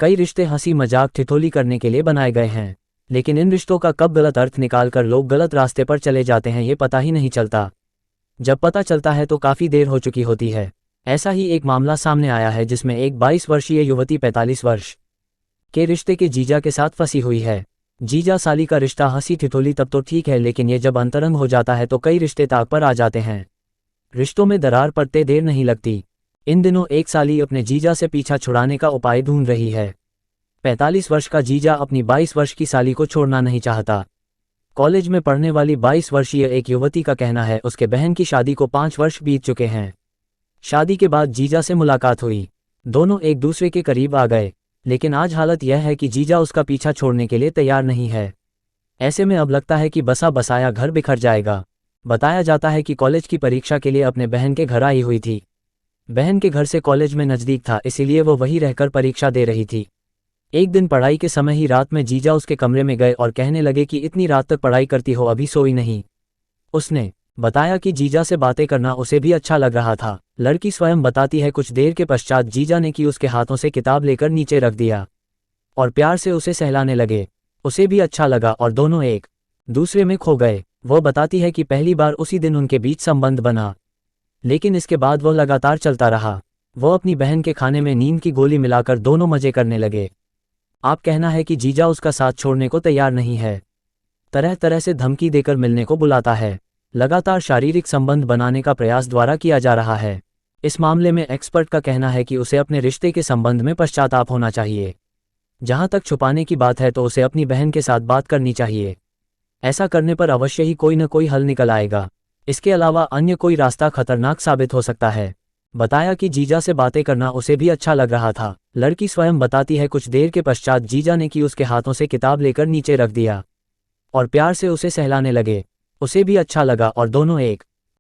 कई रिश्ते हंसी मजाक ठिठोली करने के लिए बनाए गए हैं, लेकिन इन रिश्तों का कब गलत अर्थ निकालकर लोग गलत रास्ते पर चले जाते हैं ये पता ही नहीं चलता। जब पता चलता है तो काफ़ी देर हो चुकी होती है। ऐसा ही एक मामला सामने आया है जिसमें एक 22 वर्षीय युवती 45 वर्ष के रिश्ते के जीजा के साथ फंसी हुई है। जीजा साली का रिश्ता हंसी ठिठोली तब तो ठीक है, लेकिन ये जब अंतरंग हो जाता है तो कई रिश्ते ताक पर आ जाते हैं। रिश्तों में दरार पड़ते देर नहीं लगती। इन दिनों एक साली अपने जीजा से पीछा छुड़ाने का उपाय ढूंढ रही है। 45 वर्ष का जीजा अपनी 22 वर्ष की साली को छोड़ना नहीं चाहता। कॉलेज में पढ़ने वाली 22 वर्षीय एक युवती का कहना है उसके बहन की शादी को 5 वर्ष बीत चुके हैं। शादी के बाद जीजा से मुलाकात हुई, दोनों एक दूसरे के करीब आ गए, लेकिन आज हालत यह है कि जीजा उसका पीछा छोड़ने के लिए तैयार नहीं है। ऐसे में अब लगता है कि बसा बसाया घर बिखर जाएगा। बताया जाता है कि कॉलेज की परीक्षा के लिए अपने बहन के घर आई हुई थी। बहन के घर से कॉलेज में नज़दीक था, इसीलिए वो वहीं रहकर परीक्षा दे रही थी। एक दिन पढ़ाई के समय ही रात में जीजा उसके कमरे में गए और कहने लगे कि इतनी रात तक पढ़ाई करती हो, अभी सोई नहीं। उसने बताया कि जीजा से बातें करना उसे भी अच्छा लग रहा था। लड़की स्वयं बताती है कुछ देर के पश्चात जीजा ने कि उसके हाथों से किताब लेकर नीचे रख दिया और प्यार से उसे सहलाने लगे। उसे भी अच्छा लगा और दोनों एक दूसरे में खो गए। वो बताती है कि पहली बार उसी दिन उनके बीच संबंध बना, लेकिन इसके बाद वो लगातार चलता रहा। वो अपनी बहन के खाने में नींद की गोली मिलाकर दोनों मजे करने लगे। आप कहना है कि जीजा उसका साथ छोड़ने को तैयार नहीं है, तरह तरह से धमकी देकर मिलने को बुलाता है। लगातार शारीरिक संबंध बनाने का प्रयास द्वारा किया जा रहा है। इस मामले में एक्सपर्ट का कहना है कि उसे अपने रिश्ते के संबंध में पश्चाताप होना चाहिए। जहां तक छुपाने की बात है तो उसे अपनी बहन के साथ बात करनी चाहिए। ऐसा करने पर अवश्य ही कोई न कोई हल निकल आएगा। इसके अलावा अन्य कोई रास्ता खतरनाक साबित हो सकता है। बताया कि जीजा से बातें करना उसे भी अच्छा लग रहा था। लड़की स्वयं बताती है कुछ देर के पश्चात जीजा ने कि उसके हाथों से किताब लेकर नीचे रख दिया और प्यार से उसे सहलाने लगे। उसे भी अच्छा लगा और दोनों एक